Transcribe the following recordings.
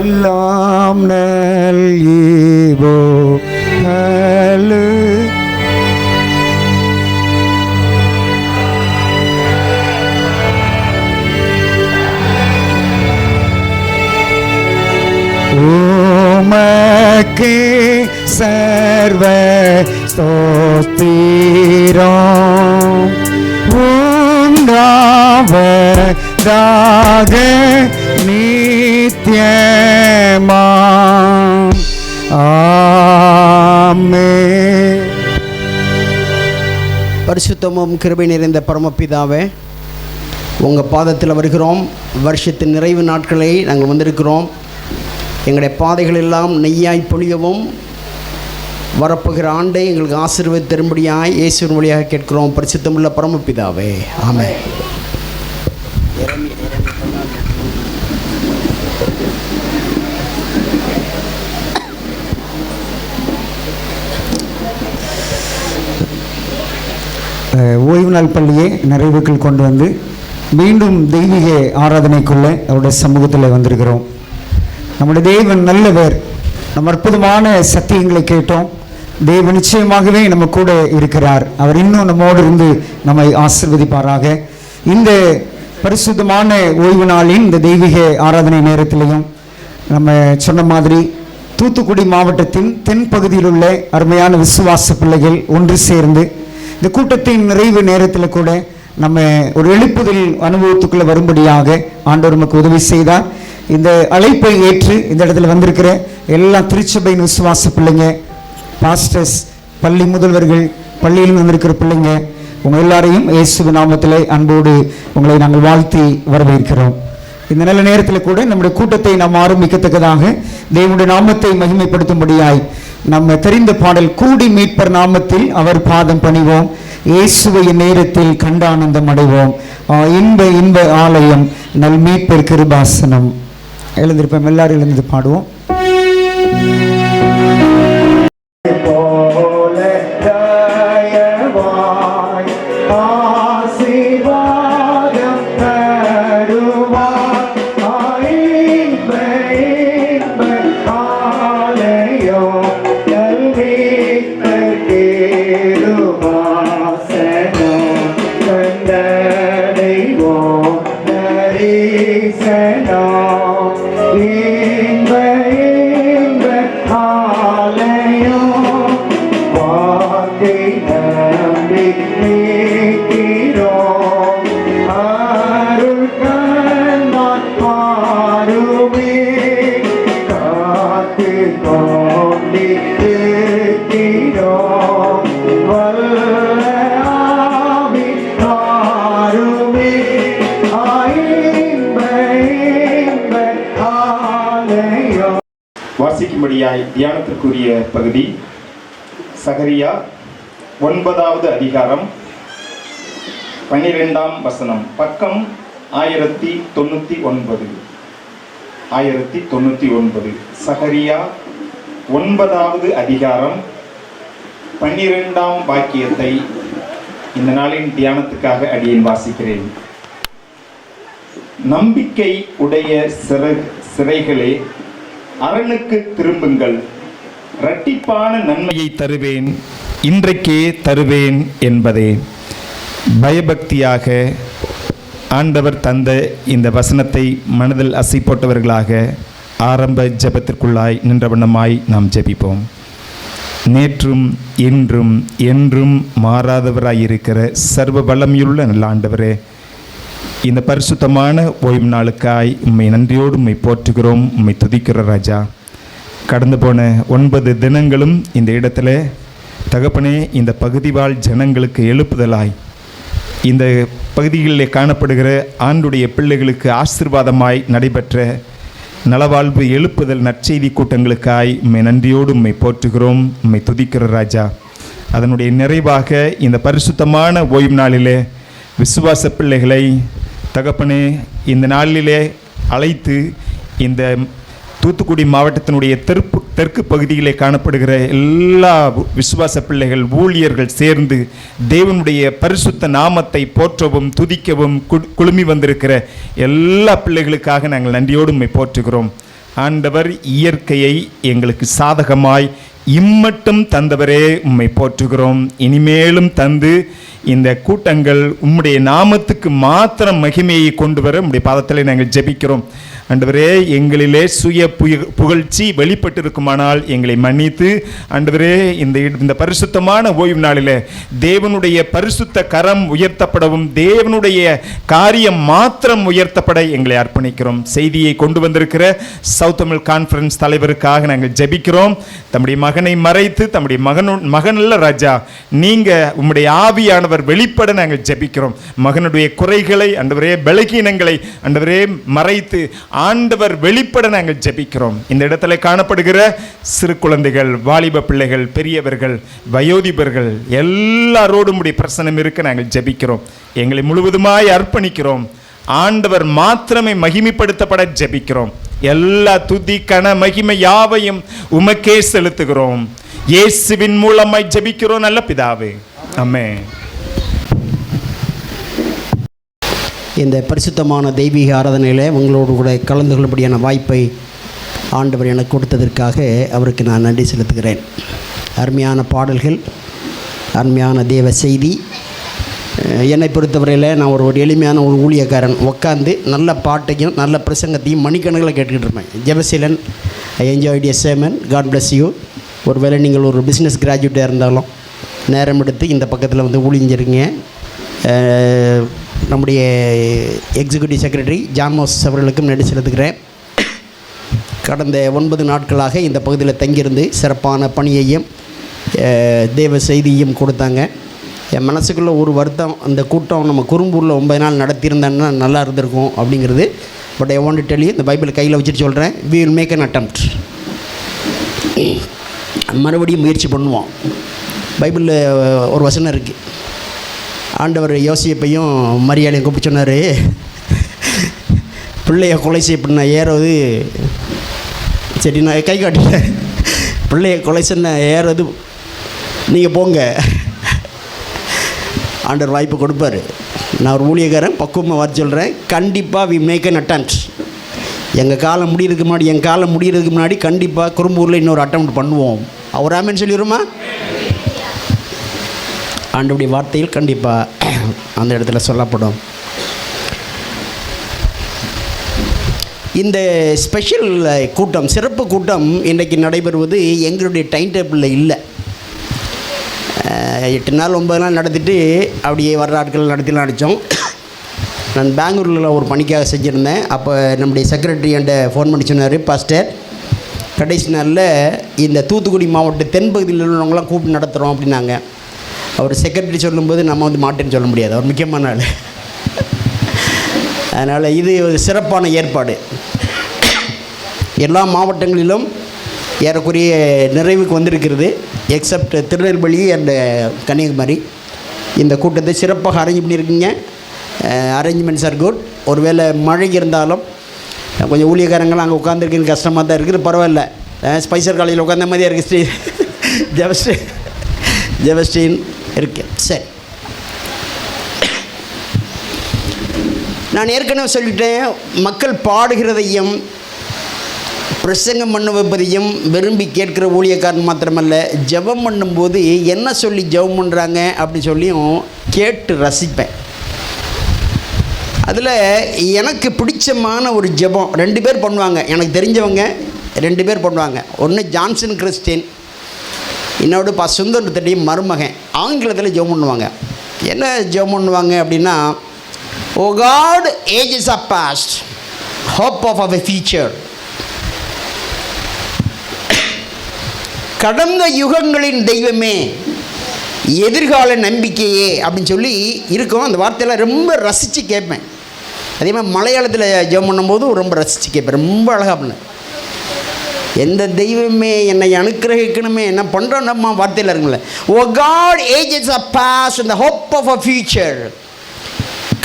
எல்லாம் நல்கிவோ உமக்கே சர்வ ஸ்தோத்திரம் உண்டாவதாக நித்யமா. ஆமென். பரிசுத்தமும் கிருபை நிறைந்த பரமபிதாவே, உங்கள் பாதத்தில் வருகிறோம். வருஷத்தின் நிறைவு நாட்களை நாங்கள் வந்திருக்கிறோம். எங்களுடைய பாதைகள் எல்லாம் நெய்யாய் பொழியவும் வரப்போகிற ஆண்டை எங்களுக்கு ஆசீர்வாதம் தரும்படியாய் இயேசுவின் வழியாக கேட்கிறோம். பரிசுத்தமுள்ள பரமபிதாவே, ஆமென். ஓய்வு நாள் பள்ளியை நிறைவுக்குள் கொண்டு வந்து மீண்டும் தெய்வீக ஆராதனைக்குள்ளே அவருடைய சமூகத்தில் வந்திருக்கிறோம். நம்முடைய தேவன் நல்லவர். நம்ம அற்புதமான சத்தியங்களை கேட்டோம். தேவன் நிச்சயமாகவே நம்ம கூட இருக்கிறார். அவர் இன்னும் நம்மோடு இருந்து நம்மை ஆசீர்வதிப்பாராக. இந்த பரிசுத்தமான ஓய்வு நாளின் இந்த தெய்வீக ஆராதனை நேரத்திலையும் நம்ம சொன்ன மாதிரி தூத்துக்குடி மாவட்டத்தின் தென்பகுதியில் உள்ள அருமையான விசுவாச பிள்ளைகள் ஒன்று சேர்ந்து இந்த கூட்டத்தின் நிறைவு நேரத்தில் கூட நம்ம ஒரு எழுப்புதல் அனுபவத்துக்குள்ளே வரும்படியாக ஆண்டவர் நமக்கு உதவி செய்தார். இந்த அழைப்பை ஏற்று இந்த இடத்துல வந்திருக்கிற எல்லா திருச்சபையின் விசுவாச பிள்ளைங்க, பாஸ்டர்ஸ், பள்ளி முதல்வர்கள், பள்ளியில் வந்திருக்கிற பிள்ளைங்க, உங்கள் எல்லாரையும் இயேசுவின் நாமத்திலே அன்போடு உங்களை நாங்கள் வாழ்த்தி வரவேற்கிறோம். இந்த நல்ல நேரத்தில் கூட நம்முடைய கூட்டத்தை நாம் ஆரம்பிக்கத்தக்கதாக தேவனுடைய நாமத்தை மகிமைப்படுத்தும்படியாய் நம்ம தெரிந்த பாடல், கூடி மீட்பர் நாமத்தில் அவர் பாதம் பணிவோம், இயேசுவை நேரத்தில் கண்ட ஆனந்தம் அடைவோம், இன்ப இன்ப ஆலயம் நல் மீட்பர் கிருபாசனம். எழுந்திருப்போம், எல்லாரும் எழுந்து பாடுவோம். வாசிக்கும்படியாய் தியானத்திற்குரிய பகுதி சகரியா 9வது அதிகாரம் 12ஆம் வசனம், பக்கம் 1099. சகரியா 9வது அதிகாரம் 12ஆம் வாக்கியத்தை இந்த நாளின் தியானத்துக்காக அடியேன் வாசிக்கிறேன். நம்பிக்கை உடைய சிறைகளே, அரணுக்கு திரும்புங்கள், இரட்டிப்பான நன்மையை தருவேன், இன்றைக்கே தருவேன் என்பதே. பயபக்தியாக ஆண்டவர் தந்த இந்த வசனத்தை மனதில் அசை போட்டவர்களாக ஆரம்ப ஜெபத்திற்குள்ளாய் நின்றவண்ணமாய் நாம் ஜெபிப்போம். நேற்றும் இன்றும் என்றும் மாறாதவராயிருக்கிற சர்வ வல்லமையுள்ள நல்ல ஆண்டவரே, இந்த பரிசுத்தமான ஓய்வு நாளுக்காய் உம்மை நன்றியோடு உம்மை போற்றுகிறோம், உம்மை துதிக்கிற ராஜா. கடந்து போன 9 தினங்களும் இந்த இடத்துல தகப்பனே இந்த பகுதி வாழ் ஜனங்களுக்கு எழுப்புதலாய், இந்த பகுதிகளில் காணப்படுகிற ஆண்டுடைய பிள்ளைகளுக்கு ஆசீர்வாதமாய் நடைபெற்ற நலவாழ்வு எழுப்புதல் நற்செய்தி கூட்டங்களுக்காய் உம்மை நன்றியோடு உம்மை போற்றுகிறோம், உம்மை துதிக்கிற ராஜா. அதனுடைய நிறைவாக இந்த பரிசுத்தமான ஓய்வு நாளிலே விசுவாச பிள்ளைகளை தகப்பனே இந்த நாளிலே அழைத்து இந்த தூத்துக்குடி மாவட்டத்தினுடைய தெற்கு பகுதியிலே காணப்படுகிற எல்லா விசுவாச பிள்ளைகள், ஊழியர்கள் சேர்ந்து தேவனுடைய பரிசுத்த நாமத்தை போற்றவும் துதிக்கவும் குழுமி வந்திருக்கிற எல்லா பிள்ளைகளுக்காக நாங்கள் நன்றியோடு உம்மை போற்றுகிறோம். ஆண்டவர் இயற்கையை எங்களுக்கு சாதகமாய் இம்மட்டும் தந்தவரே உம்மை போற்றுகிறோம். இனிமேலும் தந்து இந்த கூட்டங்கள் உம்முடைய நாமத்துக்கு மாத்திரம் மகிமையை கொண்டு வர உம்முடைய பாதத்திலே நாங்கள் ஜெபிக்கிறோம். ஆண்டவரே, எங்களிலே சுய புகழ்ச்சி வெளிப்பட்டிருக்குமானால் எங்களை மன்னித்து, ஆண்டவரே, இந்த பரிசுத்தமான ஓய்வு நாளிலே தேவனுடைய பரிசுத்த கரம் உயர்த்தப்படவும் தேவனுடைய காரியம் மாத்திரம் உயர்த்தப்பட எங்களை அர்ப்பணிக்கிறோம். செய்தியை கொண்டு வந்திருக்கிற சவுத் தமிழ் கான்ஃபரன்ஸ் தலைவருக்காக நாங்கள் ஜெபிக்கிறோம். தம்முடைய மகனை மறைத்து தம்முடைய மகனல்ல ராஜா, நீங்க உம்முடைய ஆவியானவர் வெளிப்பட நாங்கள் ஜெபிக்கிறோம். மகனுடைய குறைகளை, ஆண்டவரே, பலகீனங்களை, ஆண்டவரே, மறைத்து ஆண்டவர் வெளிப்பட நாங்கள் ஜெபிக்கிறோம். இந்த இடத்துல காணப்படுகிற சிறு குழந்தைகள், வாலிப பிள்ளைகள், பெரியவர்கள், வயோதிபர்கள் எல்லாரோடும் உடைய பிரசனம் இருக்க நாங்கள் ஜெபிக்கிறோம். எங்களை முழுவதுமாய் அர்ப்பணிக்கிறோம். ஆண்டவர் மாத்திரமே மகிமைப்படுத்தப்பட ஜெபிக்கிறோம். எல்லா துதி கன மகிமை யாவையும் உமக்கே செலுத்துகிறோம். இயேசுவின் மூலமாய் ஜெபிக்கிறோம் நல்ல பிதாவே, ஆமென். இந்த பரிசுத்தமான தெய்வீக ஆராதனையில் உங்களோடு கூட கலந்து கொள்ளும்படியான வாய்ப்பை ஆண்டவர் எனக்கு கொடுத்ததற்காக அவருக்கு நான் நன்றி செலுத்துகிறேன். அருமையான பாடல்கள், அருமையான தேவ செய்தி. என்னை பொறுத்தவரையில் நான் ஒரு எளிமையான ஒரு ஊழியக்காரன். உட்காந்து நல்ல பாட்டையும் நல்ல பிரசங்கத்தையும் மணிக்கணக்கில் கேட்டுக்கிட்டு இருப்பேன். Jebaseelan, I enjoyed a sermon. God bless you. ஒருவேளை நீங்கள் ஒரு பிஸ்னஸ் கிராஜுவேட்டாக இருந்தாலும் நேரம் எடுத்து இந்த பக்கத்தில் வந்து ஊழிஞ்சிருங்க. நம்முடைய எக்ஸிக்யூட்டிவ் செக்ரட்டரி ஜான் மோசஸ் அவர்களுக்கும் நன்றி செலுத்துகிறேன். கடந்த 9 நாட்களாக இந்த பகுதியில் தங்கியிருந்து சிறப்பான பணியையும் தேவ செய்தியும் கொடுத்தாங்க. என் மனசுக்குள்ளே ஒரு வருத்தம், அந்த கூட்டம் நம்ம குறும்பூரில் 9 நாள் நடத்தியிருந்தேன்னா நல்லா இருந்திருக்கும் அப்படிங்கிறது. But I want to tell you, இந்த பைபிளை கையில் வச்சுட்டு சொல்கிறேன், we will make an attempt. மறுபடியும் முயற்சி பண்ணுவோம். பைபிளில் ஒரு வசனம் இருக்குது. ஆண்டவர் யோசிப்பையும் மரியாதையும் கூப்பிட்டு சொன்னார், பிள்ளைய கொலை செய்ய ஏறது, சரி நான் கை காட்டிட்டேன், பிள்ளைய கொலை சொன்ன ஏறது, நீங்கள் போங்க. ஆண்டவர் வாய்ப்பு கொடுப்பார். நான் ஒரு ஊழியக்காரன், பக்குவமாக வர சொல்கிறேன், கண்டிப்பாக வி மேக் அன் அட்டெம்ப்ட். எங்கள் காலம் முடிகிறதுக்கு முன்னாடி, என் காலம் முடிகிறதுக்கு முன்னாடி கண்டிப்பாக குறும்பூரில் இன்னொரு அட்டெம்ப்ட் பண்ணுவோம். அவர் ஆமேன்னு சொல்லிடுமா? ஆண்டவருடைய வார்த்தையில் கண்டிப்பாக அந்த இடத்துல சொல்லப்படும். இந்த ஸ்பெஷல் கூட்டம், சிறப்பு கூட்டம் இன்றைக்கு நடைபெறுவது எங்களுடைய டைம் டேபிளில் இல்லை. 8 நாள் 9 நாள் நடத்திட்டு அப்படியே வர்ற ஆட்கள் நடத்திலாம் அடித்தோம். நான் பெங்களூரில் ஒரு பணிக்காக செஞ்சுருந்தேன். அப்போ நம்முடைய செக்ரட்டரி என்கிட்ட ஃபோன் பண்ணி சொன்னார், பாஸ்டர் கடைசி நாளில் இந்த தூத்துக்குடி மாவட்ட தென்பகுதியில் உள்ளவங்களாம் கூப்பிட்டு நடத்துகிறோம் அப்படின்னாங்க. அவர் செக்ரட்டரி சொல்லும்போது நம்ம வந்து மாட்டேன்னு சொல்ல முடியாது, அவர் முக்கியமான ஆள். அதனால் இது ஒரு சிறப்பான ஏற்பாடு. எல்லா மாவட்டங்களிலும் ஏறக்குறைய நிறைவுக்கு வந்திருக்கிறது, எக்ஸப்ட் திருநெல்வேலி அண்ட் கன்னியாகுமரி. இந்த கூட்டத்தை சிறப்பாக அரேஞ்ச் பண்ணியிருக்கீங்க. Arrangements are good. ஒருவேளை மழை இருந்தாலும் கொஞ்சம் ஊழியக்காரங்களாம் அங்கே உட்காந்துருக்குன்னு கஷ்டமாக தான் இருக்குது. பரவாயில்ல, ஸ்பைசர் காலேஜில் உட்காந்த மாதிரியே இருக்குது. ஜெபஸ்டீன் இருக்கு. சரி, நான் ஏற்கனவே சொல்லிட்டேன், மக்கள் பாடுகிறதையும் பிரசங்கம் பண்ண வைப்பதையும் விரும்பி கேட்கிற ஊழியக்காரன் மாத்திரமல்ல, ஜெபம் பண்ணும்போது என்ன சொல்லி ஜெபம் பண்ணுறாங்க அப்படி சொல்லியும் கேட்டு ரசிப்பேன். அதில் எனக்கு பிடிச்சமான ஒரு ஜெபம் 2 பேர் பண்ணுவாங்க, எனக்கு தெரிஞ்சவங்க 2 பேர் பண்ணுவாங்க. ஒன்று ஜான்சன் கிறிஸ்டின், இன்னொரு சுந்தர் தட்டியும் மருமகன். ஆங்கிலத்தில் ஜெபம் பண்ணுவாங்க. என்ன ஜெபம் பண்ணுவாங்க அப்படின்னா, oh God, ages are past, hope of our future. கடந்த யுகங்களின் தெய்வமே, எதிர்கால நம்பிக்கையே அப்படின்னு சொல்லி இருக்கும். அந்த வார்த்தையெல்லாம் ரொம்ப ரசித்து கேட்பேன். அதே மாதிரி மலையாளத்தில் ஜெபம் பண்ணும்போது ரொம்ப ரசித்து கேட்பேன். ரொம்ப அழகாக பண்ணேன். எந்த தெய்வமே என்னை அனுக்கிரகிக்கணுமே, என்ன பண்ணுறோம்மா வார்த்தையில் இருக்குங்களே, oh God, ages are past and the hope of a future.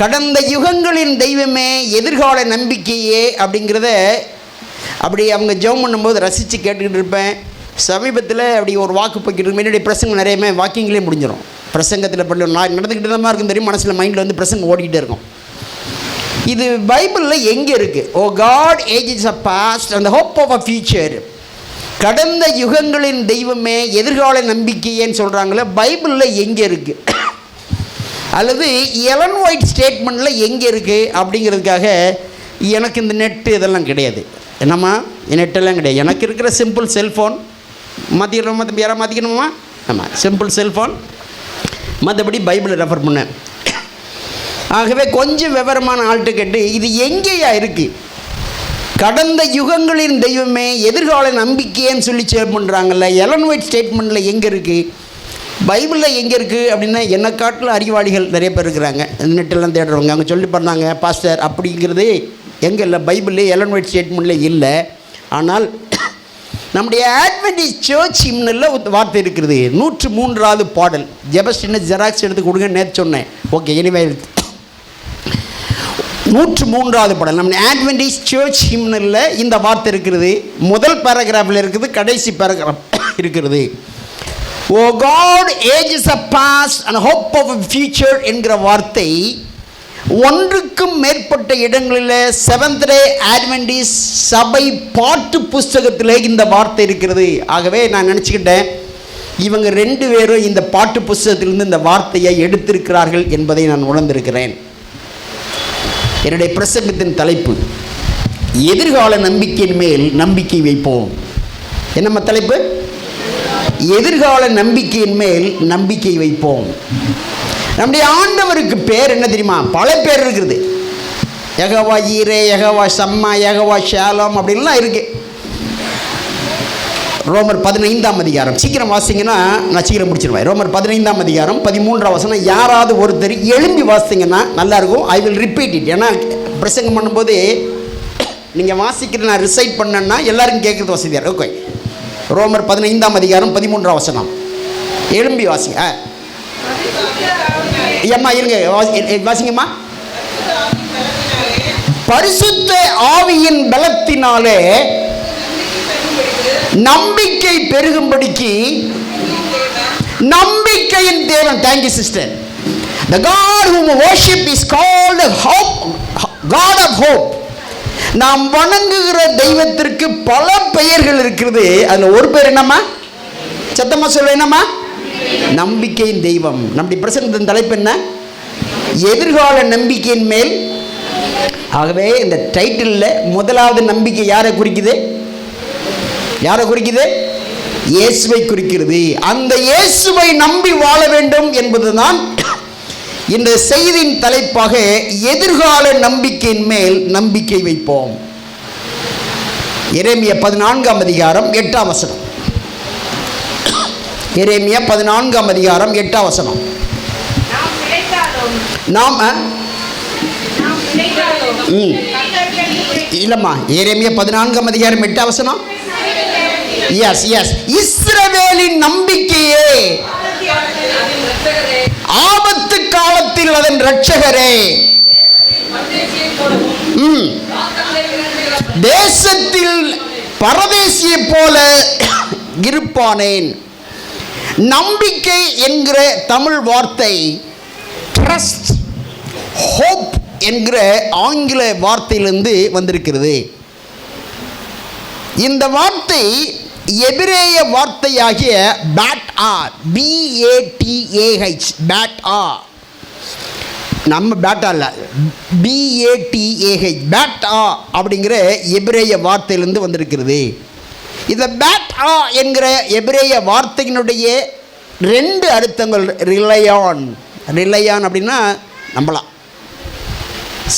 கடந்த யுகங்களின் தெய்வமே, எதிர்கால நம்பிக்கையே அப்படிங்கிறத அப்படி அவங்க ஜெபம் பண்ணும்போது ரசித்து கேட்டுக்கிட்டு இருப்பேன். சமீபத்தில் அப்படி ஒரு வாக்கு போய்கிட்டு இருக்கும். என்னுடைய பிரசங்கம் நிறையமே வாக்கிங்லேயே முடிஞ்சிடும். பிரசங்கத்தில் பண்ண நான் நடந்துக்கிட்டு தான் இருக்கும் தெரியும், மனசில் மைண்டில் வந்து பிரசங்கம் ஓடிக்கிட்டே இருக்கும். இது பைபிளில் எங்கே இருக்குது? Oh God ages a past and hope of a future. கடந்த யுகங்களின் தெய்வமே, எதிர்கால நம்பிக்கையேன்னு சொல்கிறாங்களே, பைபிளில் எங்கே இருக்குது? அல்லது எலன் ஒயிட் ஸ்டேட்மெண்ட்டில் எங்கே இருக்குது அப்படிங்கிறதுக்காக எனக்கு இந்த நெட்டு இதெல்லாம் கிடையாது. என்னம்மா நெட்டெல்லாம் கிடையாது. எனக்கு இருக்கிற சிம்பிள் செல்ஃபோன் மாற்றிக்கணுமா? தம்பி யாராவது மாற்றிக்கணுமா? ஆமாம், சிம்பிள் செல்ஃபோன். மற்றபடி பைபிளை ரெஃபர் பண்ணேன். ஆகவே கொஞ்சம் விவரமான ஆள்கிட்ட கேட்டு இது எங்கேயா இருக்குது? கடந்த யுகங்களின் தெய்வமே, எதிர்கால நம்பிக்கைன்னு சொல்லி சேர் பண்ணுறாங்கல்ல, எலன் ஒயிட் ஸ்டேட்மெண்ட்டில் எங்கே இருக்குது? பைபிளில் எங்கே இருக்குது அப்படின்னா, என்னை காட்டில் அறிவாளிகள் நிறைய பேர் இருக்கிறாங்க, நெட்டெல்லாம் தேடுறவங்க. அவங்க சொல்லி பண்ணாங்க, பாஸ்டர் அப்படிங்கிறது எங்கே இல்லை, பைபிளில் எலன் ஒயிட் ஸ்டேட்மெண்ட்டில் இல்லை. ஆனால் நம்முடைய அட்வென்டிஸ்ட் சர்ச் ஹிம்னில் வார்த்தை இருக்கிறது. 103வது பாடல். ஜெபஸ்டின ஜெராக்ஸ் எடுத்து கொடுங்க, நேற்று சொன்னேன். ஓகே, எனிவே 103வது பாடல் நம்ம அட்வென்டிஸ்ட் சர்ச் ஹிம்னில் இந்த வார்த்தை இருக்கிறது. முதல் பேராகிராஃபில் இருக்குது, கடைசி பேராகிராஃப் இருக்கிறது. Oh God ages a past and hope of a future என்கிற வார்த்தை ஒன்றுக்கும் மேற்பட்ட இடங்களில் செவன்த் டே அட்வென்டிஸ்ட் சபை பாட்டு புஸ்தகத்தில் இந்த வார்த்தை இருக்கிறது. ஆகவே நான் நினச்சிக்கிட்டேன், இவங்க 2 பேரும் இந்த பாட்டு புஸ்தகத்திலிருந்து இந்த வார்த்தையை எடுத்திருக்கிறார்கள் என்பதை நான் உணர்ந்திருக்கிறேன். என்னுடைய பிரசங்கத்தின் தலைப்பு, எதிர்கால நம்பிக்கையின் மேல் நம்பிக்கை வைப்போம். என்னம்மா தலைப்பு? எதிர்கால நம்பிக்கையின் மேல் நம்பிக்கை வைப்போம். நம்முடைய ஆண்டவருக்கு பேர் என்ன தெரியுமா? பல பேர் இருக்குது. யெகோவா ஈரே, யெகோவா சம்மா, யெகோவா ஷாலோம் அப்படின்லாம் இருக்கு. ரோமர் 15ஆம் அதிகாரம் சீக்கிரம் வாசிங்கன்னா நான் சீக்கிரம் முடிச்சிருவேன். ரோமர் 15ஆம் அதிகாரம் 13ஆம் வசனம் யாராவது ஒருத்தர் எழும்பி வாசிங்கன்னா நல்லாயிருக்கும். I will repeat it. ஏன்னா பிரசங்கம் பண்ணும்போது நீங்கள் வாசிக்கிற நான் ரிசைட் பண்ணேன்னா எல்லாருக்கும் கேட்குறது வசதியாக. ஓகே, ரோமர் 15ஆம் அதிகாரம் 13ஆம் வசனம் எழும்பி வாசிங்க. ஐயம்மா இருங்க, வாசிங்கம்மா. பரிசுத்த ஆவியின் பலத்தினாலே நம்பிக்கை பெருகும்படிக்கு நம்பிக்கையின் தேவன். Thank you sister. The God whom we worship is called hope, God of hope. நாம் வணங்குகிற தெய்வத்திற்கு பல பெயர்கள் இருக்கிறது. அதில் ஒரு பேர் என்னம்மா? சத்தமா சொல்ல, என்னம்மா? நம்பிக்கையின் தெய்வம். நம்முடைய பிரசங்கத்தின் தலைப்பு என்ன? எதிர்கால நம்பிக்கையின் மேல். ஆகவே இந்த டைட்டிலில் முதலாவது நம்பிக்கை யாரை குறிக்குது? யாரை குறிக்குது? இயேசுவை குறிக்கிறது. அந்த இயேசுவை நம்பி வாழ வேண்டும் என்பதுதான் இந்த செய்தியின் தலைப்பாக. எதிர்கால நம்பிக்கையின் மேல் நம்பிக்கை வைப்போம். எரேமியா 14ஆம் அதிகாரம் 8ஆம் வசனம். எரேமியா 14ஆம் அதிகாரம் 8ஆம் வசனம். நாம் இல்லம்மா, எரேமியா 14ஆம் அதிகாரம் 8ஆம் வசனம். Yes yes. இஸ்ரவேலின் நம்பிக்கையே, ஆபத்து காலத்தில் அதன் இரட்சகரே, தேசத்தில் பரதேசியை போல இருப்பானேன். நம்பிக்கை என்கிற தமிழ் வார்த்தை ட்ரஸ்ட், ஹோப் என்கிற ஆங்கில வார்த்தையிலிருந்து வந்திருக்கிறது. இந்த வார்த்தை எபிரேய வார்த்தையாகிய பேட்ஆ, BATAH, பேட்ஆ, நம்ம பேட்டா இல்லை, BATAH, பேட்ஆ அப்படிங்கிற எபிரேய வார்த்தையிலிருந்து வந்திருக்கிறது. இந்த பேட்ஆ என்கிற எபிரேய வார்த்தையினுடைய 2 அர்த்தங்கள். ரிலையான், ரிலையான் அப்படின்னா நம்பலாம்,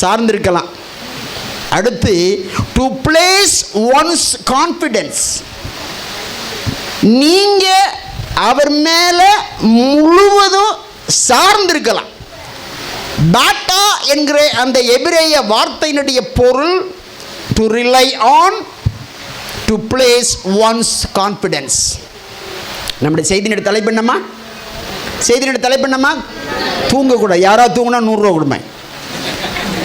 சார்ந்திருக்கலாம். அடுத்து டு பிளேஸ் ஒன்ஸ் கான்ஃபிடன்ஸ், நீங்கள் அவர் மேலே முழுவதும் சார்ந்திருக்கலாம். பேட்டா என்கிற அந்த எபிரேய வார்த்தையினுடைய பொருள் to rely on, to place once confidence. நம்முடைய செய்தியினுடைய தலைப்பு என்னம்மா? செய்தியினுடைய தலைப்பு என்னம்மா? தூங்கக்கூடாது. யாராவது தூங்கினா 100 ரூபா கொடுமை.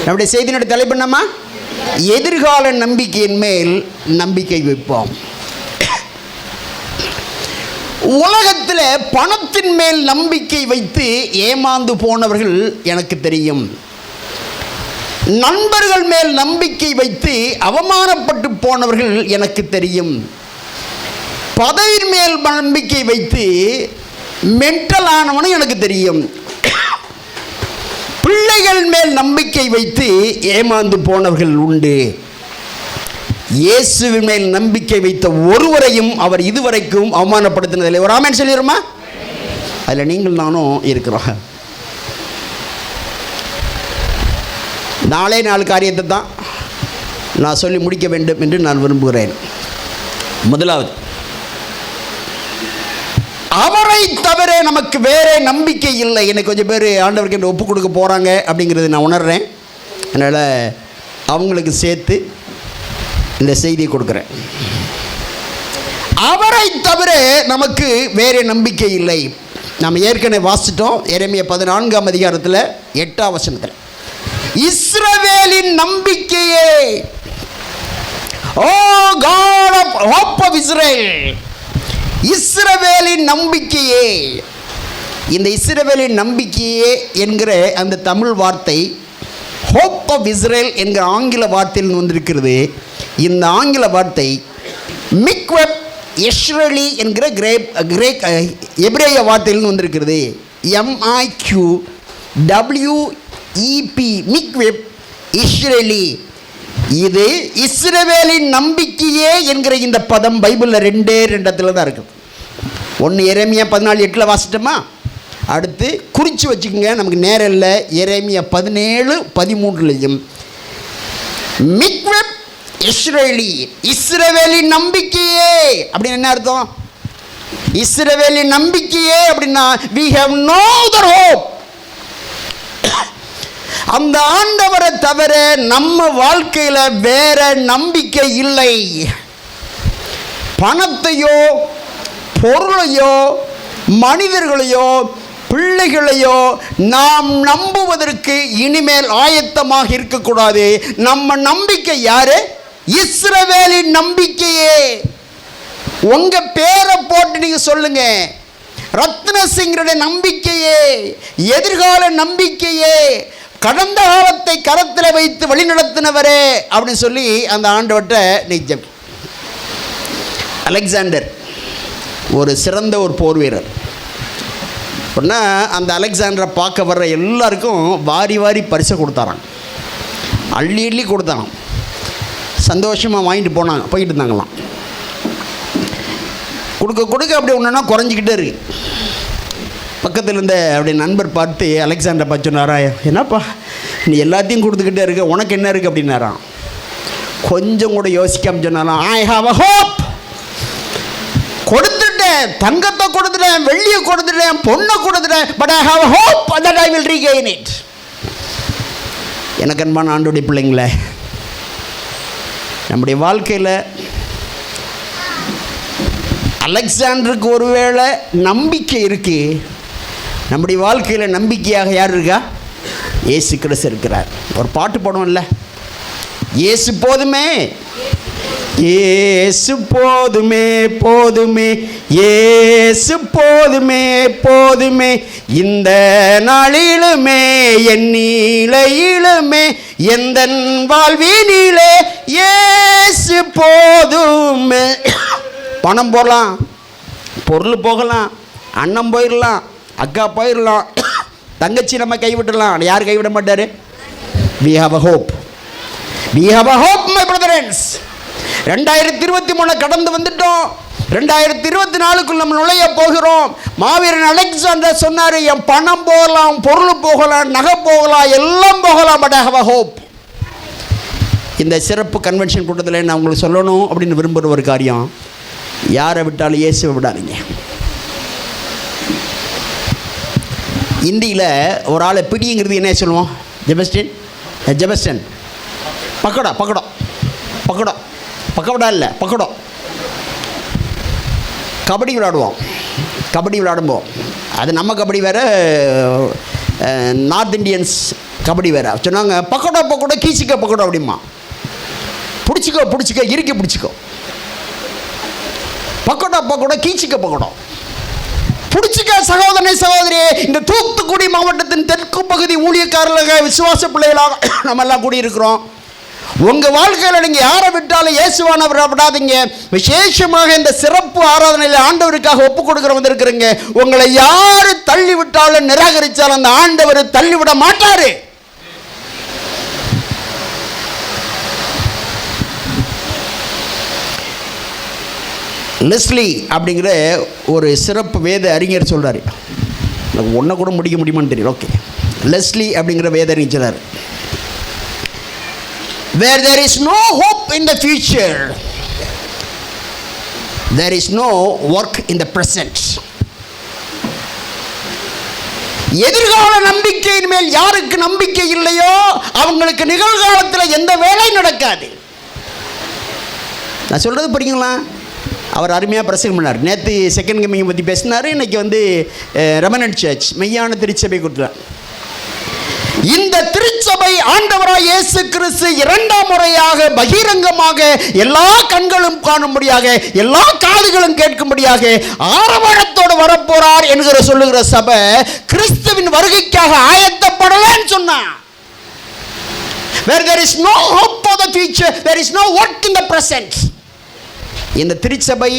நம்முடைய செய்தியினுடைய தலைப்பு என்னம்மா? எதிர்கால நம்பிக்கையின் மேல் நம்பிக்கை வைப்போம். உலகத்தில் பணத்தின் மேல் நம்பிக்கை வைத்து ஏமாந்து போனவர்கள் எனக்கு தெரியும். நண்பர்கள் மேல் நம்பிக்கை வைத்து அவமானப்பட்டு போனவர்கள் எனக்கு தெரியும். பதவியின் மேல் நம்பிக்கை வைத்து மென்டல் ஆனவனும் எனக்கு தெரியும். பிள்ளைகள் மேல் நம்பிக்கை வைத்து ஏமாந்து போனவர்கள் உண்டு. இயேசுவின் மேல் நம்பிக்கை வைத்த ஒருவரையும் அவர் இதுவரைக்கும் அவமானப்படுத்தினதில்லை. ஒரு ஆமென் சொல்லிடுமா? அதில் நீங்கள் நானும் இருக்கிறோம். 4 காரியத்தை தான் நான் சொல்லி முடிக்க வேண்டும் என்று நான் விரும்புகிறேன். முதலாவது, அவரை தவிர நமக்கு வேற நம்பிக்கை இல்லை. எனக்கு கொஞ்சம் பேர் ஆண்டவருக்கு என்று ஒப்பு கொடுக்க போகிறாங்க அப்படிங்கிறது நான் உணர்கிறேன். அதனால் அவங்களுக்கு சேர்த்து இந்த செய்தியை கொடுக்குறேன். அவரை தவிர நமக்கு வேற நம்பிக்கை இல்லை. நாம் ஏற்கனவே வாசிட்டோம். எரேமியா 14ஆம் அதிகாரத்தில் 8ஆம் வசனத்தில், இஸ்ரவேலின் நம்பிக்கையே, oh God of hope of Israel, இஸ்ரவேலின் நம்பிக்கையே. இந்த இஸ்ரவேலின் நம்பிக்கையே என்கிற அந்த தமிழ் வார்த்தை ஹோப் ஆஃப் இஸ்ரேல் என்கிற ஆங்கில வார்த்தையில் வந்திருக்கிறது. இந்த ஆங்கில வார்த்தை மிக்வெப் எஸ்ரேலி என்கிற எபிரேய வார்த்தையில் வந்திருக்கிறது. MIQWEP, மிக்வெப் இஸ்ரேலி. இது இஸ்ரவேலின் நம்பிக்கையே என்கிற இந்த பதம் பைபிளில் 2 இடத்துல தான் இருக்குது. ஒன்று எரேமியா 14:8 வாசிட்டோமா? அடுத்து குறித்து வச்சுக்கோங்க, நமக்கு நேரம் இல்லை. எரேமியா 17:13 மிக்வெப் இஸ்ரேலி, இஸ்ரவேலின் நம்பிக்கையே அப்படின்னு என்ன அர்த்தம்? இஸ்ரவேலின் நம்பிக்கையே அப்படின்னா we have no other hope. அந்த ஆண்டவரை தவிர நம்ம வாழ்க்கையில் வேற நம்பிக்கை இல்லை. பணத்தையோ பொருளையோ மனிதர்களையோ பிள்ளைகளையோ நாம் நம்புவதற்கு இனிமேல் ஆயத்தமாக இருக்கக்கூடாது. நம்ம நம்பிக்கை யாரு? இஸ்ரவேலின் நம்பிக்கையே. உங்க பேரை போட்டு நீங்க சொல்லுங்க, ரத்னசிங்கருடைய நம்பிக்கையே, எதிர்கால நம்பிக்கையே, கடந்த காலத்தை கரத்தில் வைத்து வழிநடத்தினவரே அப்படின்னு சொல்லி அந்த ஆண்டவர்கிட்ட நிஜம். அலெக்சாண்டர் ஒரு சிறந்த ஒரு போர் வீரர். அப்படின்னா அந்த அலெக்சாண்டரை பார்க்க வர்ற எல்லாருக்கும் வாரி வாரி பரிசை கொடுத்தாராம், அள்ளி அள்ளி கொடுத்தாங்க. சந்தோஷமாக வாங்கிட்டு போயிட்டு இருந்தாங்களாம். கொடுக்க கொடுக்க அப்படி ஒன்றுனா குறைஞ்சிக்கிட்டே இருக்கு. பக்கத்தில் இருந்த அப்படி நண்பர் பார்த்து அலெக்சாண்டரை பார்த்து சொன்னாரா, என்னப்பா நீ எல்லாத்தையும் கொடுத்துக்கிட்டே இருக்க, உனக்கு என்ன இருக்குது அப்படின்னாராம். கொஞ்சம் கூட யோசிக்காமல் சொன்னாராம், ஐ ஹாவ் அ ஹோப். கொடுத்துட்டேன், தங்கத்தை கொடுத்துட்டேன், வெள்ளியை கொடுத்துட்டேன், பொண்ணை கொடுத்துட்டேன், but I have a hope that I will regain it. எனக்கு அன்பான ஆண்டவருடைய பிள்ளைங்களே, நம்முடைய வாழ்க்கையில் அலெக்சாண்டருக்கு ஒருவேளை நம்பிக்கை இருக்கு, நம்முடைய வாழ்க்கையில் நம்பிக்கையாக யார் இருக்கா? இயேசு கிறிஸ்து இருக்கிறார். ஒரு பாட்டு பாடுவோம்ல, இயேசு போதுமே, இயேசு போதுமே போதுமே, இயேசு போதுமே போதுமே, இந்த நாளிலுமே என் நீளையிலுமே எந்த வாழ்வினிலே இயேசு போதுமே. பணம் போகலாம், பொருள் போகலாம், அண்ணன் போயிடலாம், அக்கா போயிடலாம், தங்கச்சி நம்ம கைவிடலாம், யார் கைவிட மாட்டார்? we have a hope, we have a hope my brothers. 2023 கடந்து வந்துட்டோம். 2024க்குள் நம்ம நுழைய போகிறோம். மாவீரன் அலெக்சாண்டர் சொன்னார், என் பணம் போகலாம், பொருள் போகலாம், நகை போகலாம், எல்லாம் போகலாம், but I have a hope. இந்த சிறப்பு கன்வென்ஷன் கூட்டத்தில் நான் உங்களுக்கு சொல்லணும் அப்படின்னு விரும்புகிற ஒரு காரியம், யாரை விட்டாலும் இயேசுவை விடாதீங்க. இந்தியில் ஒரு ஆளை பிடிங்கிறது என்ன சொல்லுவோம்? ஜெபஸ்டன் பக்கடா பக்கடா பக்கடா பக்கவடா இல்லை பக்கடா. கபடி விளையாடுவோம். கபடி விளையாடும்போம் அது நம்ம கபடி வேறு, நார்த் இண்டியன்ஸ் கபடி வேறு. சொன்னாங்க பக்கடா பக்கடா கீச்சிக்க பக்கடா அப்படிமா. பிடிச்சிக்கோ பிடிச்சிக்கோ இறுக்கி பிடிச்சிக்கோ, பக்கோடா பக்கோடா கீச்சிக்க பக்கோடா. பிடிச்சிக்க சகோதரனை சகோதரி. இந்த தூத்துக்குடி மாவட்டத்தின் தெற்கு பகுதி ஊழியக்காரர்களாக விசுவாச பிள்ளைகளாக நம்ம எல்லாம் கூடியிருக்கிறோம். உங்கள் வாழ்க்கையில் நீங்கள் யாரை விட்டாலும் இயேசுவானவர் விடாதீங்க. விசேஷமாக இந்த சிறப்பு ஆராதனையில் ஆண்டவருக்காக ஒப்பு கொடுக்குற வந்திருக்கிறீங்க. உங்களை யாரு தள்ளி விட்டாலும் நிராகரித்தாலும் அந்த ஆண்டவர் தள்ளிவிட மாட்டாரு. லெஸ்லி அப்படிங்கிற ஒரு சிறப்பு வேத அறிஞர் சொல்கிறார். எனக்கு ஒன்றை கூட முடிக்க முடியுமான்னு தெரியல. ஓகே, லெஸ்லி அப்படிங்கிற வேத அறிஞர் சொல்றார், where there is no hope in the future, there is no work in the present. எதிர்கால நம்பிக்கையின் மேல் யாருக்கு நம்பிக்கை இல்லையோ அவங்களுக்கு நிகழ்காலத்தில் எந்த வேலையும் நடக்காது. நான் சொல்கிறது புரியுங்களா? அவர் அருமையாக பிரசங்கம் பண்ணார். நேற்று செகண்ட் கமிங் பற்றி பேசினார். இன்றைக்கி ரெமனன்ட் சர்ச் மெய்யான திருச்சபை கொடுத்தார். இந்த திருச்சபை ஆண்டவராய் இயேசு கிறிஸ்து இரண்டாம் முறையாக பகிரங்கமாக எல்லா கண்களும் காணும்படியாக எல்லா காதுகளும் கேட்கும்படியாக ஆரவாரத்தோடு வரப்போறார் என்கிற சொல்லுகிற சபை கிறிஸ்துவின் வருகைக்காக ஆயத்தப்படலன்னு சொன்னான். Where there is no hope for the future, there is no work in the present. இந்த திருச்சபை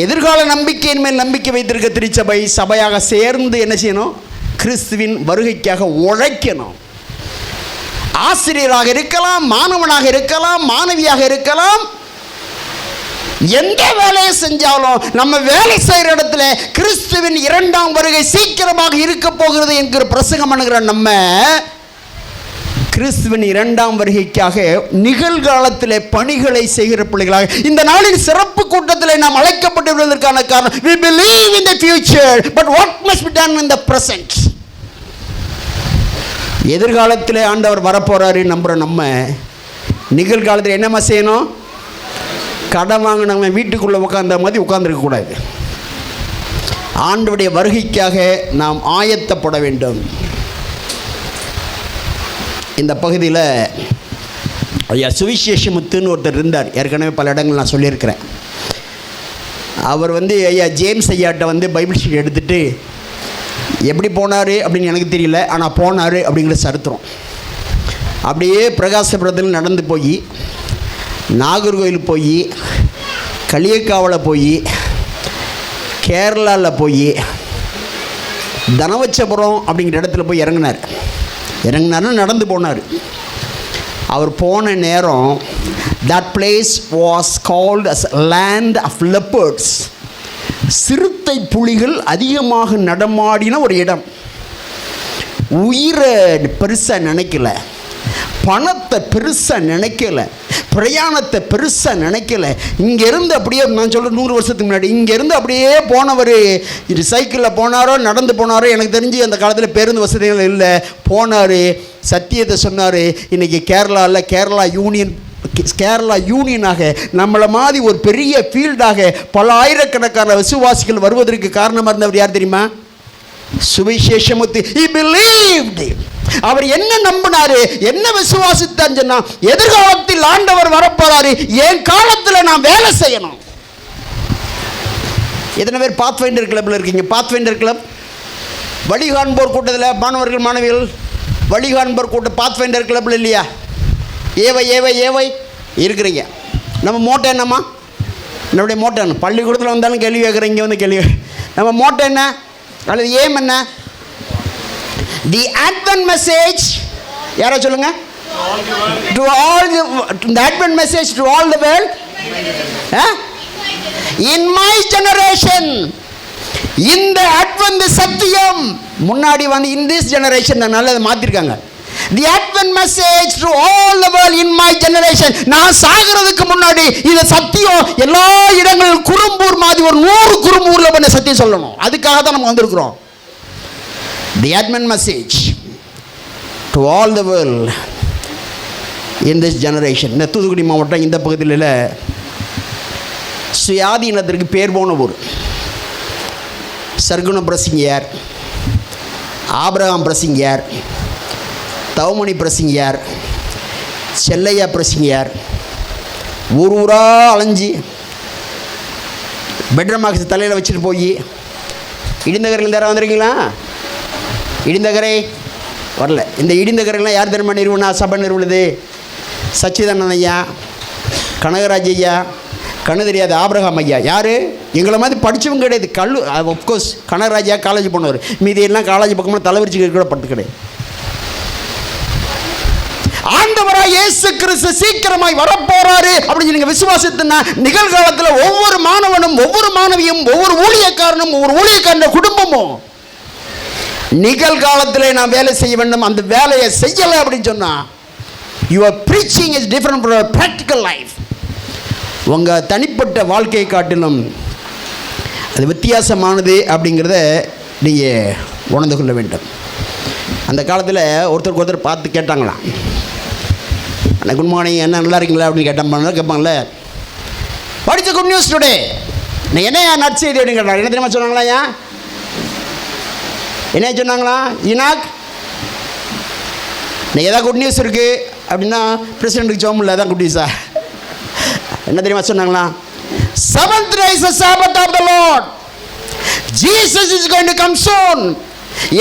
எதிர்கால நம்பிக்கையின் மேல் நம்பிக்கை வைத்திருக்க திருச்சபை சபையாக சேர்ந்து என்ன செய்யணும்? கிறிஸ்துவின் வருகைக்காக உழைக்கணும். ஆசிரியராக இருக்கலாம், மாணவனாக இருக்கலாம், மாணவியாக இருக்கலாம், எந்த வேலையை செஞ்சாலும் நம்ம வேலை செய்கிற இடத்துல கிறிஸ்துவின் இரண்டாம் வருகை சீக்கிரமாக இருக்க போகிறது என்கிற பிரசங்கம் பண்ணுகிற நம்ம கிறிஸ்துவின் இரண்டாம் வருகைக்காக நிகழ்காலத்தில் பணிகளை செய்கிற பிள்ளைகளாக இந்த நாளின் சிறப்பு கூட்டத்தில் நாம் அழைக்கப்பட்டு விடுவதற்கான காரணம், we believe in the future but what must be done in the present. எதிர்காலத்தில் ஆண்டவர் வரப்போறாரு நம்புற நம்ம நிகழ்காலத்தில் என்னமா செய்யணும்? கடன் வாங்கினவங்க வீட்டுக்குள்ளே உட்கார்ந்த மாதிரி உட்கார்ந்துருக்க கூடாது. ஆண்டவருடைய வருகைக்காக நாம் ஆயத்தப்பட வேண்டும். இந்த பகுதியில் ஐயா சுவிசேஷமுத்துன்னு ஒருத்தர் இருந்தார். ஏற்கனவே பல இடங்கள் நான் சொல்லியிருக்கிறேன். அவர் ஐயா ஜேம்ஸ் ஐயாட்ட பைபிள் ஷீட் எடுத்துகிட்டு எப்படி போனார் அப்படின்னு எனக்கு தெரியல, ஆனால் போனார் அப்படிங்கிற சரித்திரம். அப்படியே பிரகாசபுரத்தில் நடந்து போய் நாகர்கோவில் போய் களியக்காவில் போய் கேரளாவில் போய் தனவச்சபுரம் அப்படிங்கிற இடத்துல போய் இறங்கினார்னு நடந்து போனார். அவர் போன நேரம் that place was called as land of leopards. சிறுத்தை புலிகள் அதிகமாக நடமாடின ஒரு இடம். உயிரை பெருசாக நினைக்கல, பணத்தை பெருசாக நினைக்கல, பிரயாணத்தை பெருசாக நினைக்கல. இங்கேருந்து அப்படியே நான் சொல்ல 100 வருஷத்துக்கு முன்னாடி இங்கேருந்து அப்படியே போனவர் சைக்கிளில் போனாரோ நடந்து போனாரோ எனக்கு தெரிஞ்சு அந்த காலத்தில் பேருந்து வசதிகள் இல்லை. போனார், சத்தியத்தை சொன்னார். இன்றைக்கி கேரளா யூனியனாக நம்மளை மாதிரி ஒரு பெரிய ஃபீல்டாக பல ஆயிரக்கணக்கான விசுவாசிகள் வருவதற்கு காரணமாக இருந்தவர் யார் தெரியுமா? சுவிசேஷமுத்து. He believed. அவர் என்ன நம்பினாரு, என்ன விசுவாசித்தான் சொன்னா, எதிர்காலத்தில் ஆண்டவர் வரப்போறாரு, என் காலத்தில் நான் வேலை செய்யணும். எத்தனை பேர் பாத்ஃபைண்டர் கிளப்ல இருக்கீங்க? பாத்ஃபைண்டர் கிளப் வழிகாண்போர் கூட்டத்தில் மாணவர்கள் மாணவிகள் வழிகாண்போர் கூட்டம் பாத்ஃபைண்டர் கிளப்ல இல்லையா? ஏவை இருக்கிறீங்க. நம்ம மோட்டோ என்னம்மா? நம்முடைய மோட்டோ என்ன? பள்ளிக்கூடத்தில் வந்தாலும் கேள்வி கேட்குறேன், இங்கே கேள்வி. நம்ம மோட்டோ என்ன அல்லது ஏம் என்ன? தி அட்வென்ட் மெசேஜ். யாரா சொல்லுங்க? To all the advent message to all the world. In my generation. இந்த அட்வென்ட் சத்தியம் முன்னாடி இன் திஸ் ஜெனரேஷன் நல்லதை மாற்றிருக்காங்க. The Advent message to all the world in my generation. நான் சாகிறதுக்கு முன்னாடி இந்த சத்தியம் எல்லா இடங்களிலும் குறும்பூர் மாதிரி ஒரு 100 குறும்பூர்ல பண்ண சத்தியம் சொல்லணும். அதுக்காக தான் நம்ம வந்திருக்கிறோம். The Advent message to all the world in this generation. இந்த தூத்துக்குடி மாவட்டம் இந்த பகுதியில் சுயாதீனத்திற்கு பேர் போன ஊர். சர்க்குண பிரசிங்கியார், ஆபிரகாம் பிரசிங்கியார், தவமணி பிரசிங்கியார், செல்லையா பிரசிங்கியார் ஊர் ஊராக அலைஞ்சி பெட்ரூம் பாக்ஸ் தலையில் வச்சுட்டு போய் இடிந்தகரையில் யாராவது வந்திருக்கீங்களா? இடிந்தகரை வரல. இந்த இடிந்தகரைலாம் யார் தெரியுமா நிறுவனா? சபை நிறுவனது சச்சிதானந்த ஐயா, கனகராஜ் ஐயா, கண்ணு தெரியாது ஆபிரகாம் ஐயா. யார்? எங்களை மாதிரி படித்தவங்க கிடையாது. ஆஃப்கோர்ஸ் கனகராஜா காலேஜ் போனவர், மீதி எல்லாம் காலேஜ் பக்கமாக தலைவரிச்சு கூட பட்டு கிடையாது. ஆண்டவராய் இயேசு கிறிஸ்து சீக்கிரமாய் வரப்போறாரு அப்படின்னு நீங்க விசுவாசத்தினா நிகழ்காலத்தில் ஒவ்வொரு மாணவனும், ஒவ்வொரு மாணவியும், ஒவ்வொரு ஊழியக்காரனும், ஒவ்வொரு ஊழியக்காரன குடும்பமும் நிகழ்காலத்திலே நான் வேலை செய்ய வேண்டும். அந்த வேலையை செய்யலை அப்படின்னு சொன்னா your preaching is different from practical life. உங்கள் தனிப்பட்ட வாழ்க்கையை காட்டிலும் அது வித்தியாசமானது அப்படிங்கிறத நீங்கள் உணர்ந்து கொள்ள வேண்டும். அந்த காலத்தில் ஒருத்தருக்கு ஒருத்தர் பார்த்து கேட்டாங்களாம், அண்ணா குட் மார்னிங், என்ன நல்லா இருக்கீங்களா அப்படின்னு கேட்பாங்களே, படித்த குட் நியூஸ் டுடே, நான் என்ன நற்செய்தி அப்படின்னு கேட்டாங்க. என்ன தெரியுமா சொன்னாங்களா? ஏன் என்ன சொன்னாங்களா? இனாக் நான் ஏதாவது குட் நியூஸ் இருக்குது அப்படின்னா பிரசிடென்ட்டுக்கு ஜோம் இல்லை, அதான் குட் நியூஸா? என்ன தெரியுமா சொன்னாங்களா? Seventh day is the Sabbath of the Lord. Jesus is going to come soon.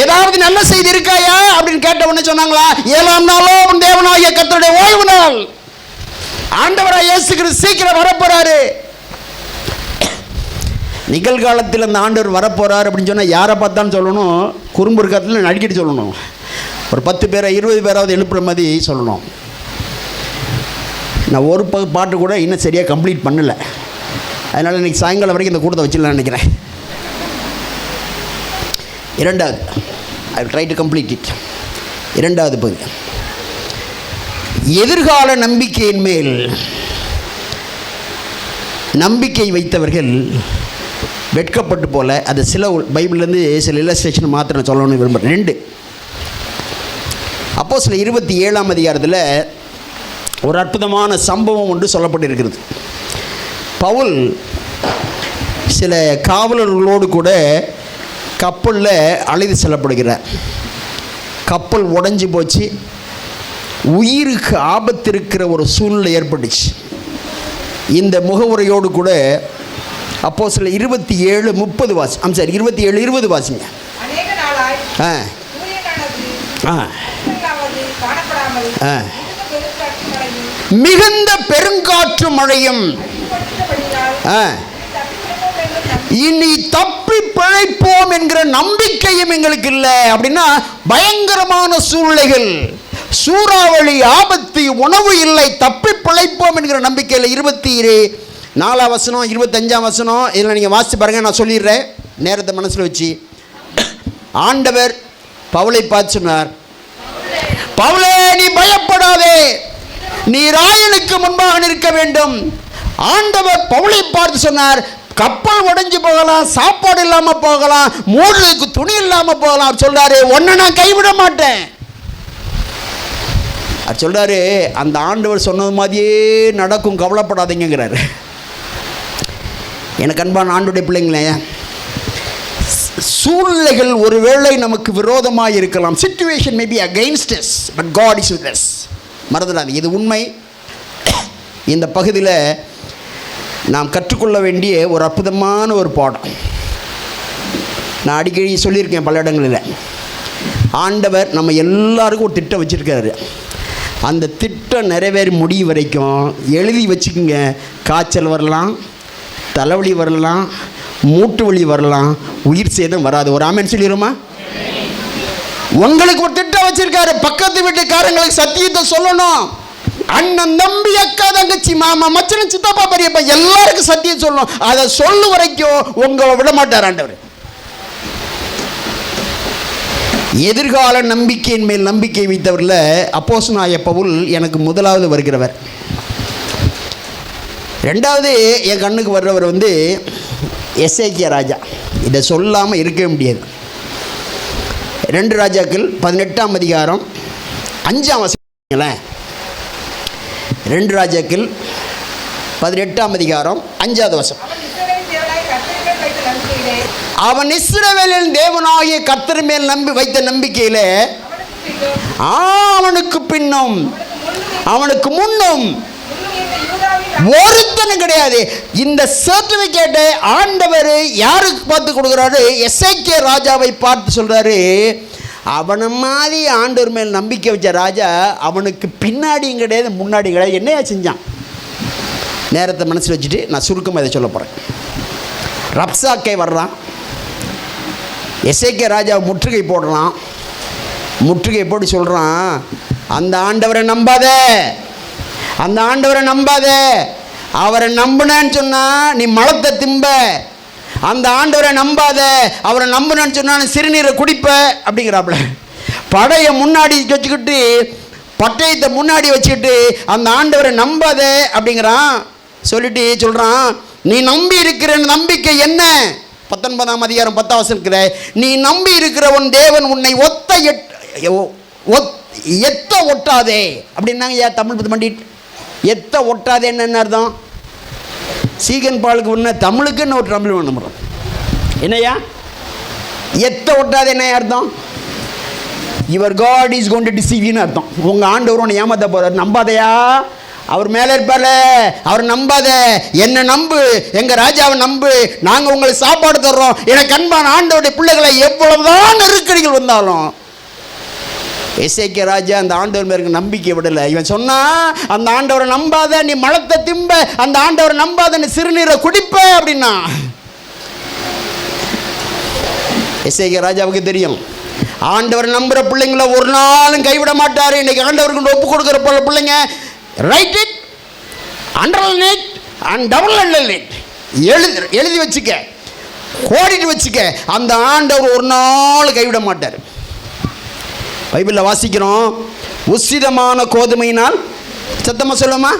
ஏதாவது நல்ல செய்தி இருக்காயா அப்படின்னு கேட்ட உடனே சொன்னாங்களா, 7ஆம் நாளோ உன் தேவனாகிய கர்த்தருடைய ஓய்வு நாள். ஆண்டவராய் இயேசு கிறிஸ்து சீக்கிரம் வரப்போறாரு. நிகழ்காலத்தில் அந்த ஆண்டவர் வரப்போறாரு அப்படின்னு சொன்னால் யாரை பார்த்தான்னு சொல்லணும்? குறும்பு இருக்காத்துல நடிக்கிட்டு சொல்லணும். ஒரு 10 பேரை 20 பேராவது எழுப்புற மாதிரி சொல்லணும். நான் ஒரு பாட்டு கூட இன்னும் சரியாக கம்ப்ளீட் பண்ணலை. அதனால் இன்றைக்கி சாயங்காலம் வரைக்கும் இந்த கூட்டத்தை வச்சிடலான்னு நினைக்கிறேன். இரண்டாவது, I try to complete it. இரண்டாவது பகுதி, எதிர்கால நம்பிக்கையின் மேல் நம்பிக்கை வைத்தவர்கள் வெட்கப்பட்டு போல. அது சில பைபிள்லேருந்து சில இல்லஸ்ட்ரேஷன் மாத்திரம் சொல்லணும்னு விரும்புகிறேன். 2 அப்போஸ்தலர் 27ஆம் அதிகாரத்தில் ஒரு அற்புதமான சம்பவம் ஒன்று சொல்லப்பட்டிருக்கிறது. பவுல் சில காவலர்களோடு கூட கப்பலில் அழைத்து செல்லப்படுகிறார். கப்பல் உடைஞ்சி போச்சு, உயிருக்கு ஆபத்து இருக்கிற ஒரு சூழ்நிலை ஏற்பட்டுச்சு. இந்த முகவுரையோடு கூட அப்போஸ்தலர் 27:30 வாசி. 27:20 வாசிங்க. மிகுந்த பெருங்காற்று மழையும் இனி தப்பி பிழைப்போம் என்கிற நம்பிக்கையும் எங்களுக்கு இல்லை. அப்படின்னா பயங்கரமான சூழ்நிலைகள், சூறாவளி, ஆபத்து, உணவு இல்லை, தப்பி பிழைப்போம் என்கிற நம்பிக்கையில். 24 வசனம் 25 வசனம் இதில் நீங்கள் வாசித்து பாருங்கள். நான் சொல்லிடுறேன் நேரத்தை மனசில் வச்சு. ஆண்டவர் பவுலை பார்த்து சொன்னார், பவுலே நீ பயப்படாதே, நீ ராயனுக்கு முன்பாக நிற்க வேண்டும். ஆண்டவர் பவுலை பார்த்து சொன்னார், கப்பல் உடைஞ்சு போகலாம், சாப்பாடு இல்லாமல் போகலாம், மூடுறதுக்கு துணி இல்லாமல் போகலாம். அவர் சொல்றாரு, ஒன்றை நான் கைவிட மாட்டேன். அவர் சொல்றாரு, அந்த ஆண்டவர் சொன்னது மாதிரியே நடக்கும், கவலைப்படாதீங்கிறாரு. எனக்கு அன்பான ஆண்டவருடைய பிள்ளைங்களே, சூழ்நிலைகள் ஒருவேளை நமக்கு விரோதமாக இருக்கலாம். Situation may be against us, but God is with us. மறந்துடாது, இது உண்மை. இந்த பகுதியில் நாம் கற்றுக்கொள்ள வேண்டிய ஒரு அற்புதமான ஒரு பாடம். நான் அடிக்கடி சொல்லியிருக்கேன் பல இடங்களில், ஆண்டவர் நம்ம எல்லாருக்கும் ஒரு திட்டம் வச்சுருக்காரு. அந்த திட்டம் நிறைவேறி முடியும் வரைக்கும் எழுதி வச்சுக்கோங்க, காய்ச்சல் வரலாம், தலைவலி வரலாம், மூட்டு வலி வரலாம், உயிர் சேதம் வராது. ஒரு ஆமென் சொல்லிடுமா? உங்களுக்கு ஒரு திட்டம் வச்சிருக்காரு. பக்கத்து வீட்டுக்காரங்களுக்கு சத்தியத்தை சொல்லணும். அண்ணன், தம்பி, அக்கா, தங்கச்சி, மாமா, மச்சன, சித்தப்பா, பெரியப்பா எல்லாருக்கும் சத்தியம் சொல்லணும். அதை சொல்லு வரைக்கும் உங்களை விட மாட்டார் ஆண்டவர். எதிர்கால நம்பிக்கையின் மேல் நம்பிக்கை வைத்தவர்ல அப்போஸ்தலனாகிய பவுல் எனக்கு முதலாவது வருகிறவர். ரெண்டாவது என் கண்ணுக்கு வர்றவர் எசேக்கியா ராஜா. இதை சொல்லாமல் இருக்கவே முடியாது. 2 ராஜாக்கள் 18ஆம் அதிகாரம் 5ஆம் வசனம். 2 ராஜாக்கள் 18ஆம் அதிகாரம் 5ஆவது வசனம். அவன் இஸ்ரவேலின் தேவனாகிய கர்த்தர் மேல் வைத்த நம்பிக்கையிலே அவனுக்கு பின்னும் அவனுக்கு முன்னும் ஒருத்தனும் கிடையாது. இந்த சர்டிபிகேட்டை ஆண்டவர் யாருக்கு பார்த்து கொடுக்குறாரு? எசேக்கியா ராஜாவை பார்த்து சொல்றாரு, அவனை மாதிரி ஆண்டவர் மேல் நம்பிக்கை வச்ச ராஜா அவனுக்கு பின்னாடியும் கிடையாது முன்னாடியும் கிடையாது. என்னையா செஞ்சான்? நேரத்தை மனசில் வச்சுட்டு நான் சுருக்கமாக இதை சொல்ல போகிறேன். ரப்சாக்கே வர்றான், எசேக்கியா ராஜாவை முற்றுகை போடுறான். முற்றுகை போட்டு சொல்கிறான், அந்த ஆண்டவரை நம்பாத, அந்த ஆண்டவரை நம்பாத, அவரை நம்புனேன்னு சொன்னால் நீ மலத்தை திம்ப. அந்த ஆண்டவரை நம்பாத, அவரை நம்புனேன்னு சொன்னால் சிறுநீரை குடிப்ப அப்படிங்கிறாப்புல. படையை முன்னாடி வச்சுக்கிட்டு, பட்டயத்தை முன்னாடி வச்சுக்கிட்டு அந்த ஆண்டவரை நம்பாத அப்படிங்கிறான். சொல்லிட்டு சொல்கிறான், நீ நம்பி இருக்கிற நம்பிக்கை என்ன? 19ஆம் அதிகாரம் 10ஆம் வசனம் இருக்கிற, நீ நம்பி இருக்கிற உன் தேவன் உன்னை எத்த ஒட்டாதே அப்படின்னாங்க. ஏன் தமிழ் பண்டிட் எத்த ஒட்டாதே என்ன அர்த்தம்? சீகன் பாலுக்கு முன்ன தமிழுக்குன்னு ஒரு தமிழ் வேணும். என்னையா எத்த ஒட்டாதே என்ன அர்த்தம்? Your God is going to deceive யூன்னு அர்த்தம். உங்கள் ஆண்டவர் உன்னை ஏமாத்த போகிறார், நம்பாதையா. அவர் மேலே இருப்பார்ல, அவர் நம்பாத, என்னை நம்பு, எங்கள் ராஜாவை நம்பு, நாங்கள் உங்களுக்கு சாப்பாடு தர்றோம். எனக்கு அன்பான ஆண்டவருடைய பிள்ளைகளை எவ்வளவுதான் நெருக்கடிகள் வந்தாலும் எசேக்கியா ராஜா அந்த ஆண்டவர் மேற்கு நம்பிக்கை விடலை. இவன் சொன்னா, அந்த ஆண்டவரை நம்பாத, நீ மலத்தை திம்ப, அந்த ஆண்டவரை நம்பாத, நீ சிறுநீரை குடிப்ப அப்படின்னா. எசேக்கியா ராஜாவுக்கு தெரியும், ஆண்டவர் நம்புற பிள்ளைங்களை ஒரு நாளும் கைவிட மாட்டாரு. இன்னைக்கு ஆண்டவருக்கு ஒப்பு கொடுக்குற பிள்ளைங்க, right it, underline it and double underline it, எழுதி வச்சுக்க, கோடிட்டு வச்சுக்க, அந்த ஆண்டவர் ஒரு நாள் கைவிட மாட்டார். பைபிளில் வாசிக்கிறோம், உசிதமான கோதுமையினால், சத்தமாக சொல்லுமா,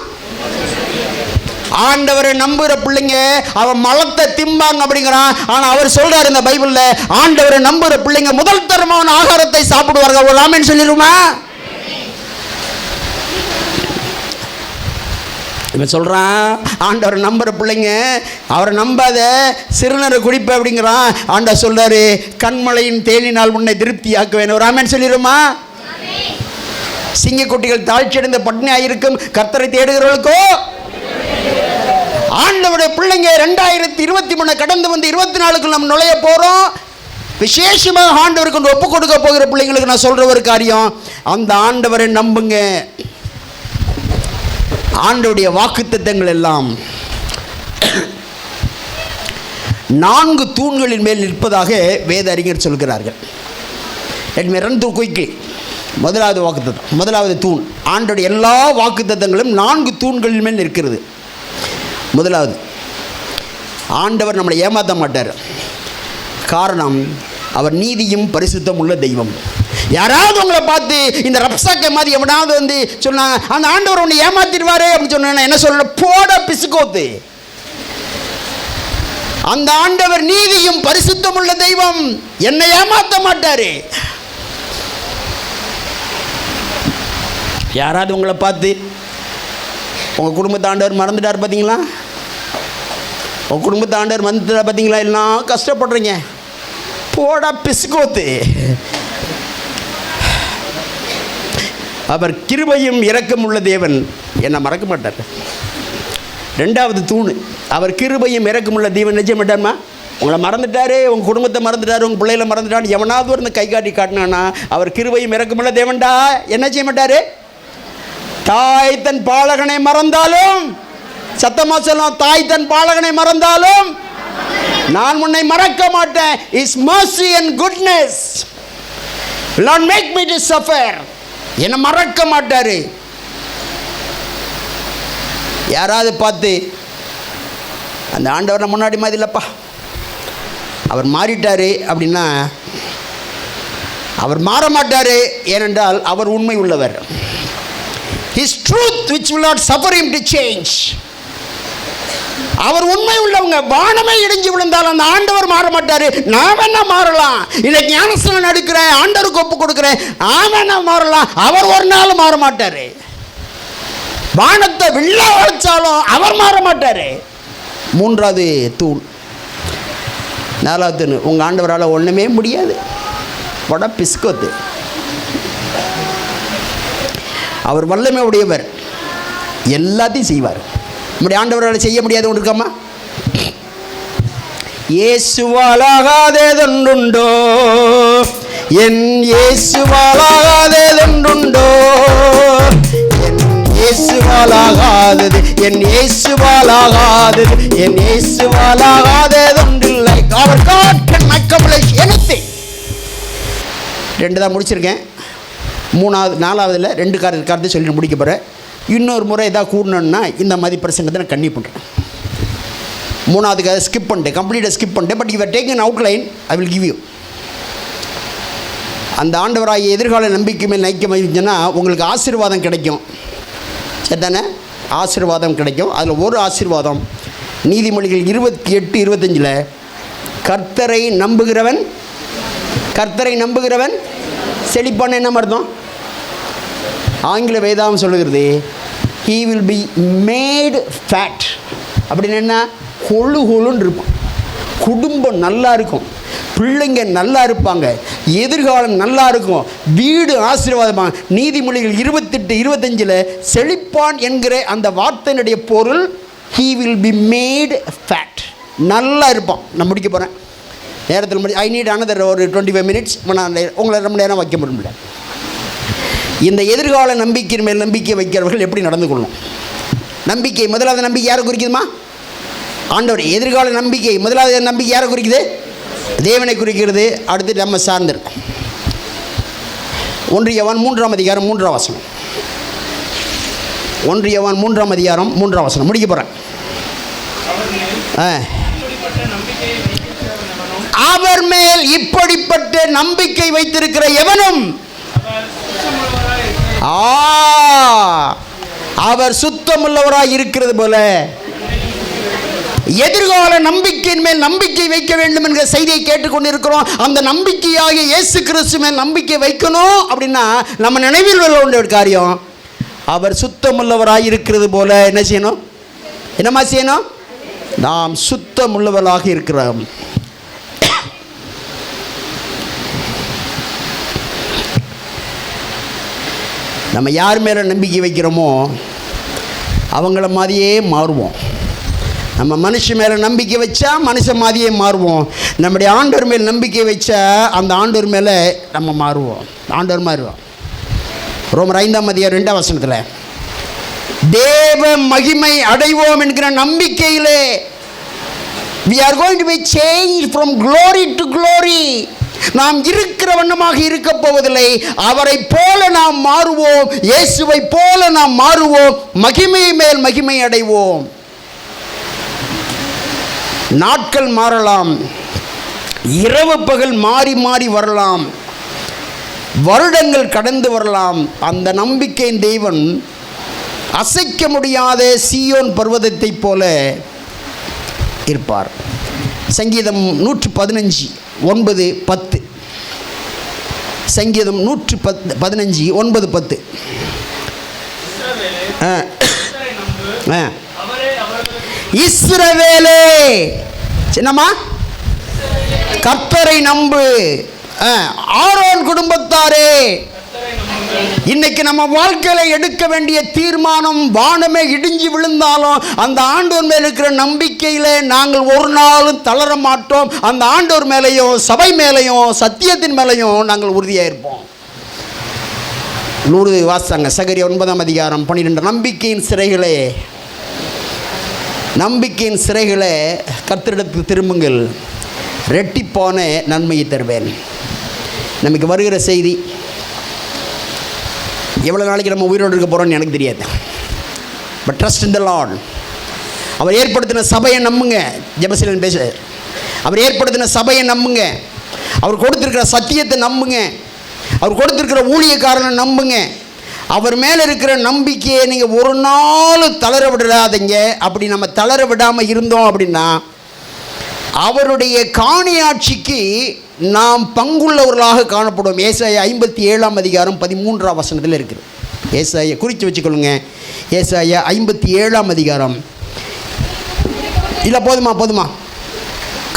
ஆண்டவரை நம்புகிற பிள்ளைங்க அவன் மலத்தை திம்பாங்க அப்படிங்கிறான். ஆனால் அவர் சொல்றாரு இந்த பைபிளில், ஆண்டவரை நம்புகிற பிள்ளைங்க முதல் தரமான ஆகாரத்தை சாப்பிடுவார்கள். ஒரு ஆமென் சொல்லிடுமா? இவன் சொல்கிறான், ஆண்டவரை நம்புகிற பிள்ளைங்க அவரை நம்பாத, சிறுநீரை குடிப்ப அப்படிங்கிறான். ஆண்டவர் சொல்றாரு, கண்மலையின் தேனினால் உன்னை திருப்தி ஆக்குவேன். ஒரு ஆமென் சொல்லிடுமா? சிங்கக்குட்டிகள் தாழ்ச்சியடைந்த பட்டினியாக இருக்கும் கர்த்தரை தேடுகிறவர்களுக்கோ. ஆண்டவருடைய பிள்ளைங்க 2023 கடந்து வந்து 24க்குள் நம்ம நுழைய போகிறோம். விசேஷமாக ஆண்டவருக்கு ஒப்பு கொடுக்க போகிற பிள்ளைங்களுக்கு நான் சொல்கிற ஒரு காரியம், அந்த ஆண்டவரை நம்புங்க. ஆண்டவருடைய வாக்குத்தத்தங்கள் எல்லாம் 4 தூண்களின் மேல் நிற்பதாக வேத அறிஞர் சொல்கிறார்கள். Let me run through quickly. முதலாவது வாக்குத்தத்தம், முதலாவது தூண், ஆண்டவருடைய எல்லா வாக்குத்தத்தங்களும் 4 தூண்களின் மேல் நிற்கிறது. முதலாவது, ஆண்டவர் நம்மளை ஏமாற்ற மாட்டார். காரணம், அவர் நீதியும் பரிசுத்தம் உள்ள தெய்வம். யாராவது உங்களை பார்த்து இந்த ரப்சாக்கை மாதிரி எவனாவது வந்து சொன்னாங்க, அந்த ஆண்டவர் உன்னை ஏமாத்திடுவாரு அப்படின்னு சொன்னா என்ன சொல்ற? போட பிசுக்கோத்து. அந்த ஆண்டவர் நீதியும் பரிசுத்தம் உள்ள தெய்வம், என்னை ஏமாற்ற மாட்டாரு. யாராவது உங்களை பார்த்து, உங்கள் குடும்பத்தை ஆண்டவர் மறந்துட்டார் பார்த்தீங்களா, உங்கள் குடும்பத்தை ஆண்டவர் மறந்துட்டார் பார்த்தீங்களா, எல்லாம் கஷ்டப்படுறீங்க, போடா பிசுக்கோத்து. அவர் கிருபையும் இரக்கம் உள்ள தேவன், என்னை மறக்க மாட்டார். 2வது தூண், அவர் கிருபையும் இரக்கம் உள்ள தேவன் நிச்சயம் மாட்டார்மா. உங்களை மறந்துட்டாரு, உங்கள் குடும்பத்தை மறந்துட்டாரு, உங்கள் பிள்ளைகளை மறந்துட்டாரு, எவனாவது ஒரு கை காட்டி காட்டினானா, அவர் கிருபையும் இரக்கம் உள்ள தேவன்டா. என்ன செய்ய மாட்டார்? தாய் தன் பாலகனை மறந்தாலும், சத்தமா சொல்லும், தாய் தன் பாலகனை மறந்தாலும் நான் உன்னை மறக்க மாட்டேன். Is mercy and goodness will not make me to suffer. என்னை மறக்க மாட்டாரு. யாராவது பார்த்து, அந்த ஆண்டவர் முன்னாடி மாதிரி இல்லைப்பா, அவர் மாறிட்டாரு அப்படின்னா, அவர் மாற மாட்டாரு. ஏனென்றால் அவர் உண்மை உள்ளவர். His truth which will not suffer him to change. அவர் உண்மை உள்ளவங்க. வானமே இடிஞ்சு விழுந்தால் அந்த ஆண்டவர் மாற மாட்டாரு. நான் வேணா மாறலாம், இன்னைக்கு ஞானஸ்நானம் எடுக்கிறேன், ஆண்டவருக்கு ஒப்பு கொடுக்கிறேன், நான் வேணா மாறலாம், அவர் ஒரு நாள் மாற மாட்டாரு. வானத்தை வில்ல வளைச்சாலும் அவர் மாற மாட்டாரு. 3வது தூண். 4வது தூண், உங்கள் ஆண்டவரால் ஒன்றுமே முடியாது, வட பிஸ்கோத்து. அவர் வல்லமை உடையவர். எல்லாத்தையும் செய்வார். நம்முடைய ஆண்டவரால் செய்ய முடியாது ஒன்று இருக்காமா? இயேசுவாலாகாதேதொன்றுண்டோ, என் இயேசுவாலாகாதேதொன்றுண்டோ, என் இயேசுவாலாகாதது, என் இயேசுவாலாகாதது, என் இயேசுவாலாகாதேதொன்றில்லை. அவர் God can accomplish anything. 2 தான் முடிச்சிருக்கேன். 4ஆவதுல 2 காரியத்தை சொல்லி முடிக்க போகிறேன். இன்னொரு முறை எதாவது கூடணுன்னா இந்த மாதிரி பிரசங்கத்தை நான் கண்ணி பண்ணுறேன். 3ஆவதுக்கு ஸ்கிப் பண்ணிட்டேன், கம்ப்ளீட்டாக ஸ்கிப் பண்ணிட்டேன். But you take an outline, I will give you. அந்த ஆண்டவராகிய எதிர்கால நம்பிக்கை மேல் நைக்கம் வைச்சுன்னா உங்களுக்கு ஆசீர்வாதம் கிடைக்கும். சரிதானே? ஆசீர்வாதம் கிடைக்கும். அதில் ஒரு ஆசீர்வாதம் நீதிமொழிகள் 28:25 கர்த்தரை நம்புகிறவன் செழிப்பான என்ன அர்த்தம்? ஆங்கில வேதாகம் சொல்லுகிறது he will be made fat. அப்படின்னு என்ன? கொழுன்னு இருப்பான். குடும்பம் நல்லா இருக்கும், பிள்ளைங்க நல்லா இருப்பாங்க, எதிர்காலம் நல்லா இருக்கும், வீடு ஆசீர்வாதமாக. நீதிமொழிகள் 28:25 செழிப்பான் என்கிற அந்த வார்த்தையினுடைய பொருள் he will be made fat. நல்லா இருப்பான். நான் முடிக்க போகிறேன், நேரத்தில் ஐ நீட் another ஒரு 25 minutes. நான் உங்களை ரொம்ப நேரம் வைக்க முடியல. இந்த எதிர்கால நம்பிக்கையின் மேல் நம்பிக்கை வைக்கிறவர்கள் எப்படி நடந்து கொள்ளணும்? நம்பிக்கை, முதலாவது நம்பிக்கை யாரை குறிக்குதுமா? ஆண்டவர். எதிர்கால நம்பிக்கை, முதலாவது நம்பிக்கை யாரை குறிக்குது? தேவனை குறிக்கிறது. அடுத்து நம்ம சார்ந்திருக்கும். 1 யோவான் 3ஆம் அதிகாரம் 3ஆம் வசனம். 1 யோவான் 3ஆம் அதிகாரம் 3ஆம் வசனம் முடிக்க போகிறேன். அவர் மேல் இப்படிப்பட்ட நம்பிக்கை வைத்திருக்கிற எவனும் அவர் சுத்தமுள்ளவராய் இருக்கிறது போல எதிர்கால நம்பிக்கையின் மேல் நம்பிக்கை வைக்க வேண்டும் என்கிற செய்தியை கேட்டுக்கொண்டிருக்கிறோம். அந்த நம்பிக்கையாக இயேசு கிறிஸ்து மேல் நம்பிக்கை வைக்கணும் அப்படின்னா நம்ம நினைவில் உள்ள ஒரு காரியம், அவர் சுத்தமுள்ளவராய் இருக்கிறது போல என்ன செய்யணும்? என்னமா செய்யணும்? நாம் சுத்தமுள்ளவராக இருக்கிறோம். நம்ம யார் மேலே நம்பிக்கை வைக்கிறோமோ அவங்கள மாதிரியே மாறுவோம். நம்ம மனுஷன் மேலே நம்பிக்கை வச்சா மனுஷன் மாதிரியே மாறுவோம். நம்முடைய ஆண்டவர் மேல் நம்பிக்கை வச்சா அந்த ஆண்டவர் மேலே நம்ம மாறுவோம், ஆண்டவர் மாறுவோம். ரோமர் 5ஆம் அதிகாரம் 2ஆம் வசனத்தில் தேவ மகிமை அடைவோம் என்கிற நம்பிக்கையிலே we are going to be changed from glory to glory. நாம் இருக்கிற வண்ணமாக இருக்க போவதில்லை, அவரை போல நாம் மாறுவோம், இயேசுவை போல நாம் மாறுவோம், மகிமை மேல் மகிமை அடைவோம். நாட்கள் மாறலாம், இரவு பகல் மாறி மாறி வரலாம், வருடங்கள் கடந்து வரலாம். அந்த நம்பிக்கையின் தேவன் அசைக்க முடியாத சீயோன் பர்வதத்தை போல இருப்பார். சங்கீதம் 115:9-10. சங்கீதம் 115:9-10. இஸ்ரவேலே என்னம்மா? கர்த்தரை நம்பு. ஆரோன் குடும்பத்தாரே, இன்னைக்கு நம்ம வாழ்க்கையில எடுக்க வேண்டிய தீர்மானம், வானமே இடிஞ்சு விழுந்தாலும் அந்த ஆண்டவர் மேல இருக்கிற நம்பிக்கையில நாங்கள் ஒரு நாளும் தளர மாட்டோம். அந்த ஆண்டவர் மேலையும் சபை மேலையும் சத்தியத்தின் மேலையும் நாங்கள் உறுதியாக இருப்போம். நூறு வாசாங்க சகரியா 9ஆம் அதிகாரம் 12. நம்பிக்கையின் சிறைகளே கர்த்தரிடத்துக்கு திரும்புங்கள், ரெட்டிப்பான நன்மையை தருவேன். நமக்கு வருகிற செய்தி, எவ்வளோ நாளைக்கு நம்ம உயிரோடு இருக்க போகிறோம்னு எனக்கு தெரியாது. But trust in the Lord. அவர் ஏற்படுத்தின சபையை நம்புங்க. ஜெபசீலன் பேச, அவர் ஏற்படுத்தின சபையை நம்புங்க, அவர் கொடுத்துருக்கிற சத்தியத்தை நம்புங்க, அவர் கொடுத்துருக்கிற ஊழியக்காரனை நம்புங்க. அவர் மேலே இருக்கிற நம்பிக்கையை நீங்கள் ஒரு நாள் தளர விடாதீங்க. அப்படி நம்ம தளர விடாமல் இருந்தோம் அப்படின்னா அவருடைய காணியாட்சிக்கு நாம் பங்குள்ளவர்களாக காணப்படுவோம். ஏசாயா 57ஆம் அதிகாரம் 13ஆம் வசனத்தில் இருக்குது. ஏசாயா குறித்து வச்சுக்கொள்ளுங்க. ஏசாயா 57ஆம் அதிகாரம். இல்லை போதுமா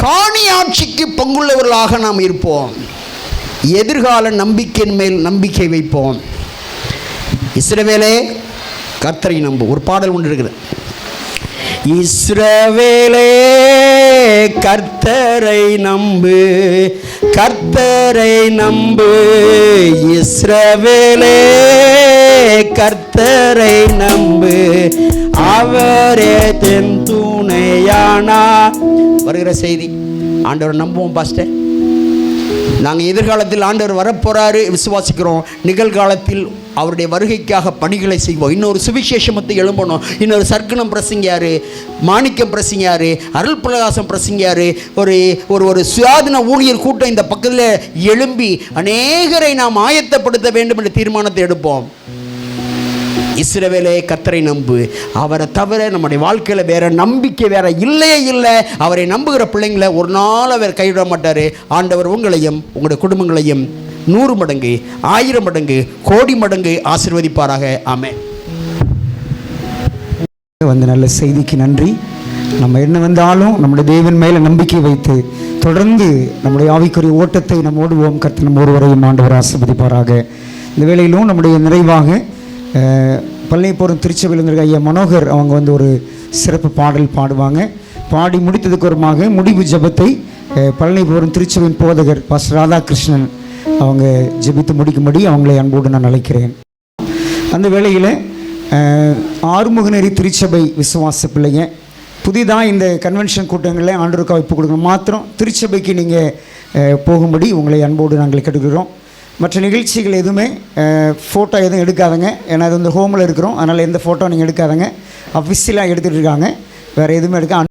காணியாட்சிக்கு பங்குள்ளவர்களாக நாம் இருப்போம். எதிர்கால நம்பிக்கையின் மேல் நம்பிக்கை வைப்போம். இஸ்ரவேலே கர்த்தரை நம்பு. ஒரு பாடல் ஒன்று இருக்குது. இஸ்ரவேலே கர்த்தரை நம்பு, கர்த்தரை நம்பு, இஸ்ரவேலே கர்த்தரை நம்பு, அவரே தென் துணையானா. வருகிற செய்தி, ஆண்டவரை நம்புவோம் பாஸ்டர். நாங்கள் எதிர்காலத்தில் ஆண்டவர் வரப்போறாரு விசுவாசிக்கிறோம். நிகழ்காலத்தில் அவருடைய வருகைக்காக பணிகளை செய்வோம். இன்னொரு சுவிசேஷமத்தை எழும்பணும். இன்னொரு சர்க்கனம் பிரசங்கியாரு, மாணிக்கம் பிரசங்கியாரு, அருள் பிரகாசம் பிரசங்கியாரு, ஒரு ஒரு சுயாதீன ஊழியர் கூட்டம் இந்த பக்கத்தில் எழும்பி அநேகரை நாம் ஆயத்தப்படுத்த வேண்டும் என்ற தீர்மானத்தை எடுப்போம். இஸ்ரவேலே கர்த்தரை நம்பு, அவரை தவிர நம்முடைய வாழ்க்கையில் வேற நம்பிக்கை வேற இல்லையே இல்லை. அவரை நம்புகிற பிள்ளைங்களை ஒரு நாள் அவர் கைவிட மாட்டார். ஆண்டவர் உங்களையும் உங்களுடைய குடும்பங்களையும் 100 மடங்கு 1000 மடங்கு கோடி மடங்கு ஆசீர்வதிப்பாராக. ஆமென். வந்து நல்ல செய்திக்கு நன்றி. நம்ம என்ன வந்தாலும் நம்முடைய தேவன் மேலே நம்பிக்கை வைத்து தொடர்ந்து நம்முடைய ஆவிக்குரிய ஓட்டத்தை நம்ம ஓடுவோம். கர்த்தர் நம்ம ஒருவரையும் ஆண்டவர் ஆசீர்வதிப்பாராக. இந்த வேளையிலும் நம்முடைய நிறைவாக பழனிபுரம் திருச்சபையில் இருந்திருக்க ஐயா மனோகர் அவங்க வந்து ஒரு சிறப்பு பாடல் பாடுவாங்க. பாடி முடித்ததுக்கு ஒருமாக முடிவு ஜெபத்தை பழனிபுரம் திருச்சபையின் போதகர் பாஸ்டர் ராதாகிருஷ்ணன் அவங்க ஜெபித்து முடிக்கும்படி அவங்களை அன்போடு நான் அழைக்கிறேன். அந்த வேளையில் ஆறுமுகநேரி திருச்சபை விசுவாச பிள்ளைங்க புதிதாக இந்த கன்வென்ஷன் கூட்டங்களில் ஆண்டவருக்கு வைப்பு கொடுக்கணும். மாத்திரம் திருச்சபைக்கு நீங்கள் போகும்படி உங்களை அன்போடு நாங்கள் கேட்டுக்கிறோம். மற்ற நிகழ்ச்சிகள் எதுவுமே ஃபோட்டோ எதுவும் எடுக்காதங்க. ஏன்னா அது வந்து ஹோமில் இருக்கிறோம். அதனால் எந்த ஃபோட்டோ நீங்கள் எடுக்காதங்க. அஃபிஷியலாக எடுத்துகிட்டு இருக்காங்க. வேறு எதுவுமே எடுக்க